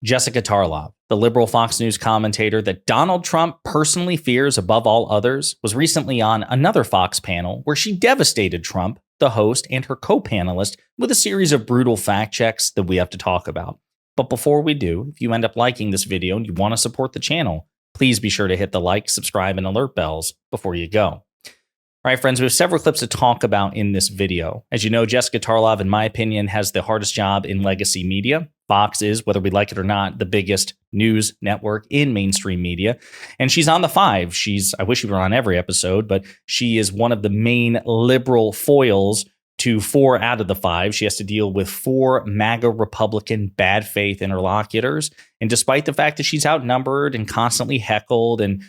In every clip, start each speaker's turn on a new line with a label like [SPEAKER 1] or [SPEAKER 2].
[SPEAKER 1] Jessica Tarlov, the liberal Fox News commentator that Donald Trump personally fears above all others, was recently on another Fox panel where she devastated Trump, the host, and her co-panelist with a series of brutal fact checks that we have to talk about. But before we do, if you end up liking this video and you want to support the channel, please be sure to hit the like, subscribe, and alert bells before you go. All right, friends, we have several clips to talk about in this video. As you know, Jessica Tarlov, in my opinion, has the hardest job in legacy media. Fox is, whether we like it or not, the biggest news network in mainstream media. And she's on the five. I wish she were on every episode, but she is one of the main liberal foils to 4 out of the 5. She has to deal with 4 MAGA Republican bad faith interlocutors. And despite the fact that she's outnumbered and constantly heckled and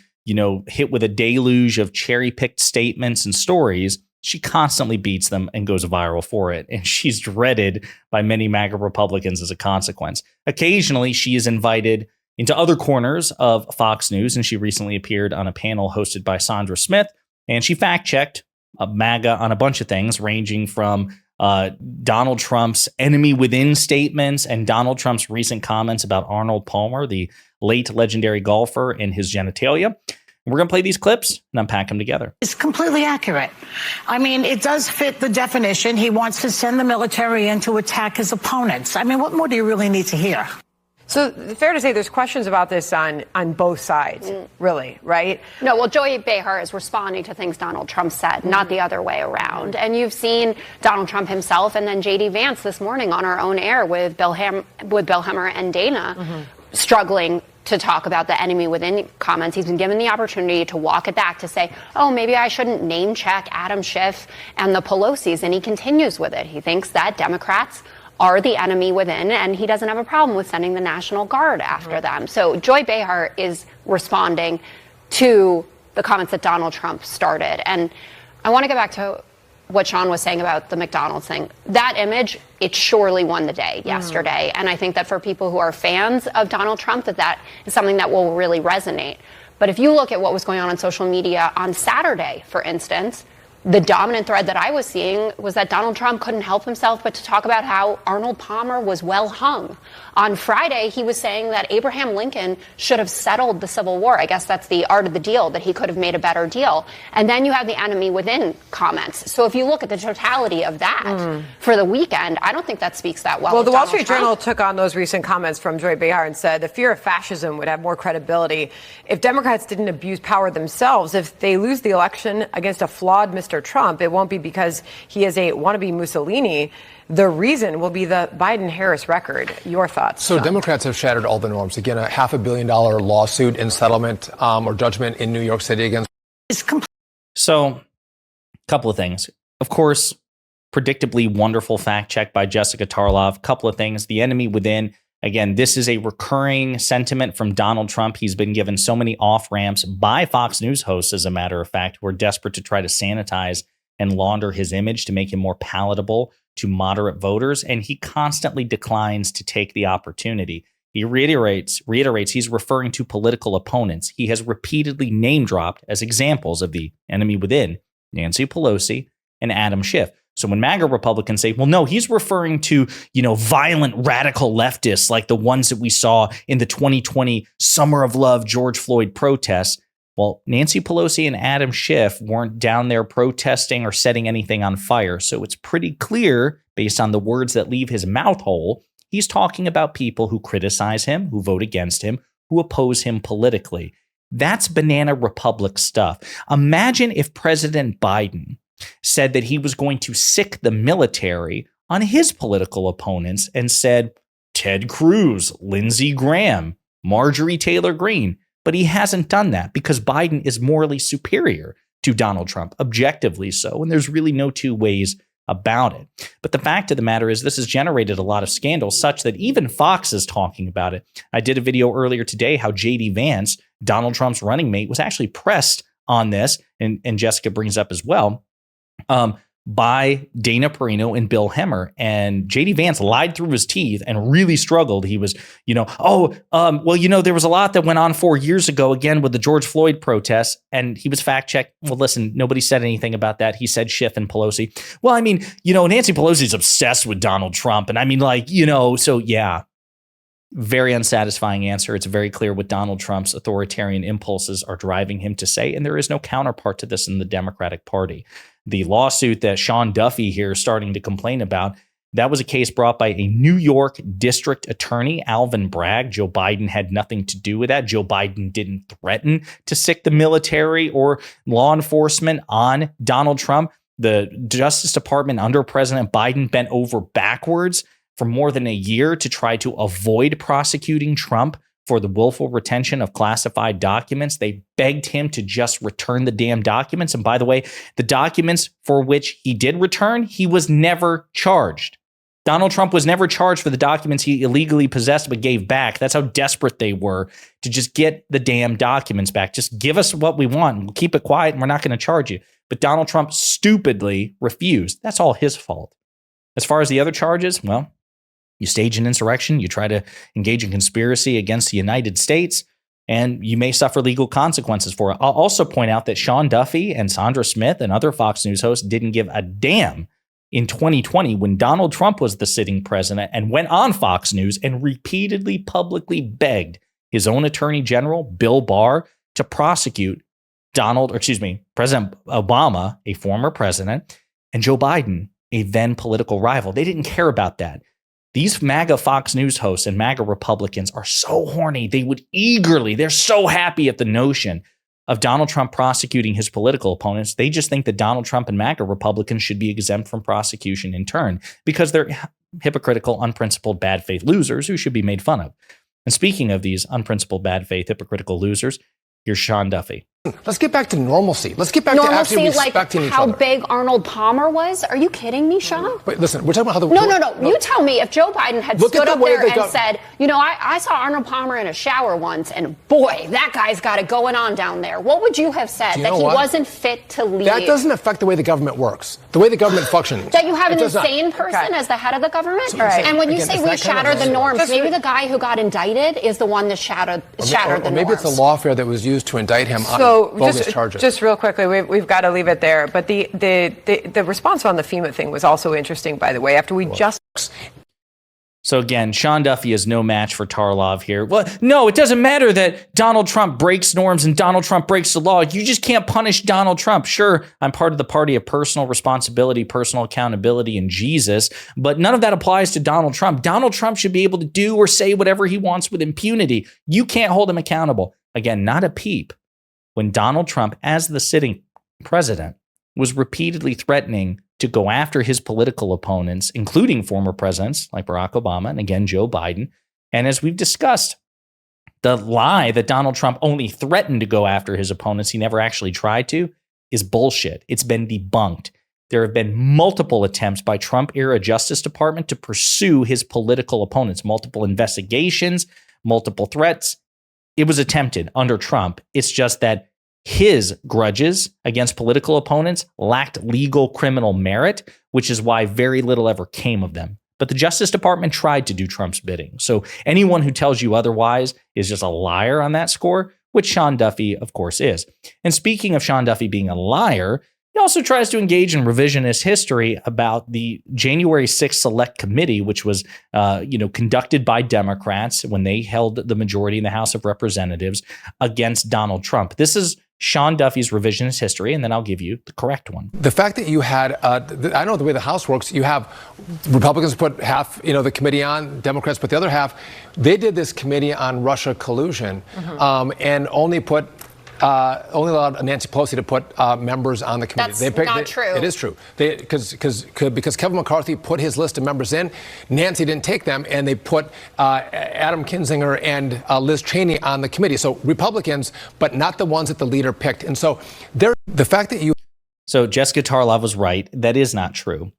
[SPEAKER 1] hit with a deluge of cherry-picked statements and stories, she constantly beats them and goes viral for it. And she's dreaded by many MAGA Republicans as a consequence. Occasionally, she is invited into other corners of Fox News, and she recently appeared on a panel hosted by Sandra Smith, and she fact-checked MAGA on a bunch of things, ranging from Donald Trump's enemy within statements and Donald Trump's recent comments about Arnold Palmer, the late legendary golfer, and his genitalia. We're going to play these clips and unpack them together.
[SPEAKER 2] It's completely accurate. I mean, it does fit the definition. He wants to send the military in to attack his opponents. I mean, what more do you really need to hear?
[SPEAKER 3] So fair to say there's questions about this on both sides, really, right?
[SPEAKER 4] No, well, Joy Behar is responding to things Donald Trump said, not the other way around. And you've seen Donald Trump himself and then J.D. Vance this morning on our own air with Bill Hemmer and Dana struggling to talk about the enemy within comments. He's been given the opportunity to walk it back, to say, oh, maybe I shouldn't name check Adam Schiff and the Pelosi's. And he continues with it. He thinks that Democrats are the enemy within, and he doesn't have a problem with sending the National Guard after them. So Joy Behar is responding to the comments that Donald Trump started. And I want to get back to what Sean was saying about the McDonald's thing. That image, it surely won the day yesterday. And I think that for people who are fans of Donald Trump, that is something that will really resonate. But if you look at what was going on social media on Saturday, for instance, the dominant thread that I was seeing was that Donald Trump couldn't help himself but to talk about how Arnold Palmer was well hung. On Friday, he was saying that Abraham Lincoln should have settled the Civil War. I guess that's the art of the deal, that he could have made a better deal. And then you have the enemy within comments. So if you look at the totality of that for the weekend, I don't think that speaks that well.
[SPEAKER 3] Well, the Wall
[SPEAKER 4] Donald
[SPEAKER 3] Street
[SPEAKER 4] Trump.
[SPEAKER 3] Journal took on those recent comments from Joy Behar and said the fear of fascism would have more credibility if Democrats didn't abuse power themselves. If they lose the election against a flawed Mr. Trump, it won't be because he is a wannabe Mussolini. The reason will be the Biden-Harris record. Your thoughts?
[SPEAKER 5] So
[SPEAKER 3] Sean?
[SPEAKER 5] Democrats have shattered all the norms. Again, a $500 million lawsuit and settlement or judgment in New York City against.
[SPEAKER 1] So, a couple of things. Of course, predictably wonderful fact check by Jessica Tarlov. Couple of things. The enemy within. Again, this is a recurring sentiment from Donald Trump. He's been given so many off-ramps by Fox News hosts, as a matter of fact, who are desperate to try to sanitize and launder his image to make him more palatable to moderate voters. And he constantly declines to take the opportunity. He reiterates he's referring to political opponents. He has repeatedly name-dropped as examples of the enemy within Nancy Pelosi and Adam Schiff. So when MAGA Republicans say, well, no, he's referring to, violent radical leftists like the ones that we saw in the 2020 Summer of Love George Floyd protests. Well, Nancy Pelosi and Adam Schiff weren't down there protesting or setting anything on fire. So it's pretty clear, based on the words that leave his mouth hole, he's talking about people who criticize him, who vote against him, who oppose him politically. That's banana republic stuff. Imagine if President Biden said that he was going to sic the military on his political opponents and said Ted Cruz, Lindsey Graham, Marjorie Taylor Greene. But he hasn't done that because Biden is morally superior to Donald Trump, objectively so. And there's really no two ways about it. But the fact of the matter is this has generated a lot of scandal such that even Fox is talking about it. I did a video earlier today how J.D. Vance, Donald Trump's running mate, was actually pressed on this, and Jessica brings up as well, by Dana Perino and Bill Hemmer. And J.D. Vance lied through his teeth and really struggled. He was, there was a lot that went on 4 years ago, again, with the George Floyd protests. And he was fact checked. Well, listen, nobody said anything about that. He said Schiff and Pelosi. Well, I mean, Nancy Pelosi's obsessed with Donald Trump. And I mean, so yeah. Very unsatisfying answer. It's very clear what Donald Trump's authoritarian impulses are driving him to say, and there is no counterpart to this in the Democratic Party. The lawsuit that Sean Duffy here is starting to complain about, that was a case brought by a New York district attorney, Alvin Bragg. Joe Biden had nothing to do with that. Joe Biden didn't threaten to sic the military or law enforcement on Donald Trump. The Justice Department under President Biden bent over backwards for more than a year to try to avoid prosecuting Trump for the willful retention of classified documents. They begged him to just return the damn documents. And by the way, the documents for which he did return, he was never charged. Donald Trump was never charged for the documents he illegally possessed but gave back. That's how desperate they were to just get the damn documents back. Just give us what we want. We'll keep it quiet and we're not going to charge you. But Donald Trump stupidly refused. That's all his fault. As far as the other charges, well, you stage an insurrection, you try to engage in conspiracy against the United States, and you may suffer legal consequences for it. I'll also point out that Sean Duffy and Sandra Smith and other Fox News hosts didn't give a damn in 2020 when Donald Trump was the sitting president and went on Fox News and repeatedly publicly begged his own attorney general, Bill Barr, to prosecute President Obama, a former president, and Joe Biden, a then political rival. They didn't care about that. These MAGA Fox News hosts and MAGA Republicans are so horny. They're so happy at the notion of Donald Trump prosecuting his political opponents. They just think that Donald Trump and MAGA Republicans should be exempt from prosecution in turn because they're hypocritical, unprincipled, bad faith losers who should be made fun of. And speaking of these unprincipled, bad faith, hypocritical losers, here's Sean Duffy.
[SPEAKER 5] Let's get back to normalcy. Let's get back to actually respecting each other.
[SPEAKER 4] How big Arnold Palmer was? Are you kidding me, Sean?
[SPEAKER 5] Wait, listen, we're talking about how the...
[SPEAKER 4] No. You tell me if Joe Biden had stood up there and said, I saw Arnold Palmer in a shower once, and boy, that guy's got it going on down there. What would you have said? That he wasn't fit to lead?
[SPEAKER 5] That doesn't affect the way the government works, the way the government functions.
[SPEAKER 4] That you have an insane person as the head of the government?
[SPEAKER 5] Right.
[SPEAKER 4] And when you say we shatter the norms, maybe the guy who got indicted is the one that shattered the norms.
[SPEAKER 5] Maybe it's the lawfare that was used to indict him on bogus charges.
[SPEAKER 3] Just real quickly, we've got to leave it there. But the response on the FEMA thing was also interesting, by the way, after we just...
[SPEAKER 1] So again, Sean Duffy is no match for Tarlov here. Well, no, it doesn't matter that Donald Trump breaks norms and Donald Trump breaks the law. You just can't punish Donald Trump. Sure, I'm part of the party of personal responsibility, personal accountability, and Jesus, but none of that applies to Donald Trump. Donald Trump should be able to do or say whatever he wants with impunity. You can't hold him accountable. Again, not a peep. When Donald Trump, as the sitting president, was repeatedly threatening to go after his political opponents, including former presidents like Barack Obama and again, Joe Biden. And as we've discussed, the lie that Donald Trump only threatened to go after his opponents, he never actually tried to, is bullshit. It's been debunked. There have been multiple attempts by Trump-era Justice Department to pursue his political opponents, multiple investigations, multiple threats. It was attempted under Trump. It's just that his grudges against political opponents lacked legal criminal merit, which is why very little ever came of them. But the Justice Department tried to do Trump's bidding. So anyone who tells you otherwise is just a liar on that score, which Sean Duffy, of course, is. And speaking of Sean Duffy being a liar, he also tries to engage in revisionist history about the January 6th Select Committee, which was, conducted by Democrats when they held the majority in the House of Representatives against Donald Trump. This is Sean Duffy's revisionist history, and then I'll give you the correct one.
[SPEAKER 5] The fact that you had, I know the way the House works, you have Republicans put half, the committee on, Democrats put the other half. They did this committee on Russia collusion and only allowed Nancy Pelosi to put members on the committee.
[SPEAKER 4] That's not true.
[SPEAKER 5] It is true. Because Kevin McCarthy put his list of members in, Nancy didn't take them, and they put Adam Kinzinger and Liz Cheney on the committee. So Republicans, but not the ones that the leader picked. And so the fact that you...
[SPEAKER 1] So Jessica Tarlov was right. That is not true.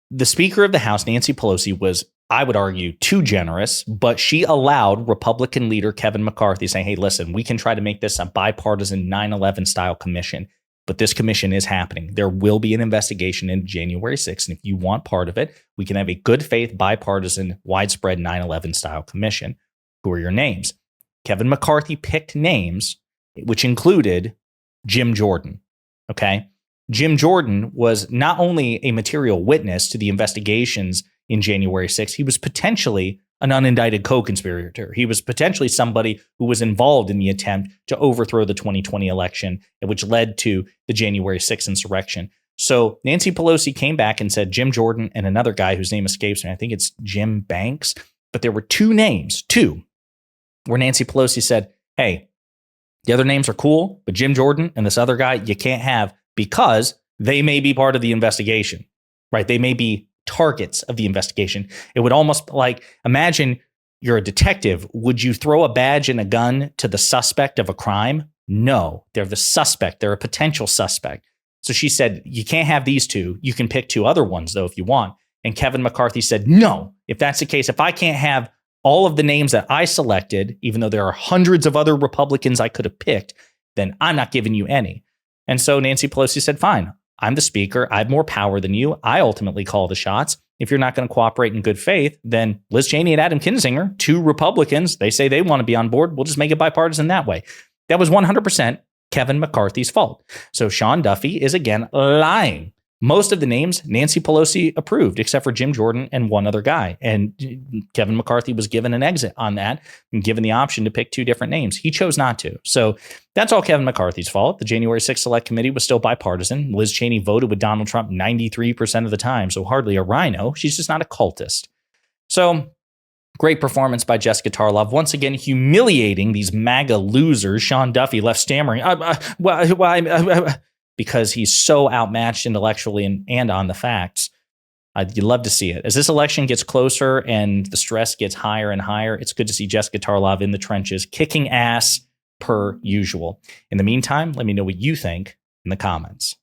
[SPEAKER 1] The Speaker of the House, Nancy Pelosi, was, I would argue, too generous, but she allowed Republican leader Kevin McCarthy saying, hey, listen, we can try to make this a bipartisan 9/11 style commission, but this commission is happening. There will be an investigation into January 6th. And if you want part of it, we can have a good faith, bipartisan, widespread 9/11 style commission. Who are your names? Kevin McCarthy picked names, which included Jim Jordan. Okay. Jim Jordan was not only a material witness to the investigations in January 6th, he was potentially an unindicted co-conspirator. He was potentially somebody who was involved in the attempt to overthrow the 2020 election, which led to the January 6th insurrection. So Nancy Pelosi came back and said Jim Jordan and another guy whose name escapes me. I think it's Jim Banks. But there were two, where Nancy Pelosi said, hey, the other names are cool, but Jim Jordan and this other guy you can't have because they may be part of the investigation, right? They may be targets of the investigation. It would almost like, imagine you're a detective. Would you throw a badge and a gun to the suspect of a crime? No, they're the suspect. They're a potential suspect. So she said, you can't have these two. You can pick two other ones, though, if you want. And Kevin McCarthy said, no, if that's the case, if I can't have all of the names that I selected, even though there are hundreds of other Republicans I could have picked, then I'm not giving you any. And so Nancy Pelosi said, fine, I'm the speaker. I have more power than you. I ultimately call the shots. If you're not going to cooperate in good faith, then Liz Cheney and Adam Kinzinger, two Republicans, they say they want to be on board. We'll just make it bipartisan that way. That was 100% Kevin McCarthy's fault. So Sean Duffy is again lying. Most of the names Nancy Pelosi approved, except for Jim Jordan and one other guy. And Kevin McCarthy was given an exit on that and given the option to pick two different names. He chose not to. So that's all Kevin McCarthy's fault. The January 6th Select Committee was still bipartisan. Liz Cheney voted with Donald Trump 93% of the time, so hardly a rhino. She's just not a cultist. So great performance by Jessica Tarlov. Once again, humiliating these MAGA losers. Sean Duffy left stammering. Because he's so outmatched intellectually and on the facts. You'd love to see it. As this election gets closer and the stress gets higher and higher, it's good to see Jessica Tarlov in the trenches, kicking ass per usual. In the meantime, let me know what you think in the comments.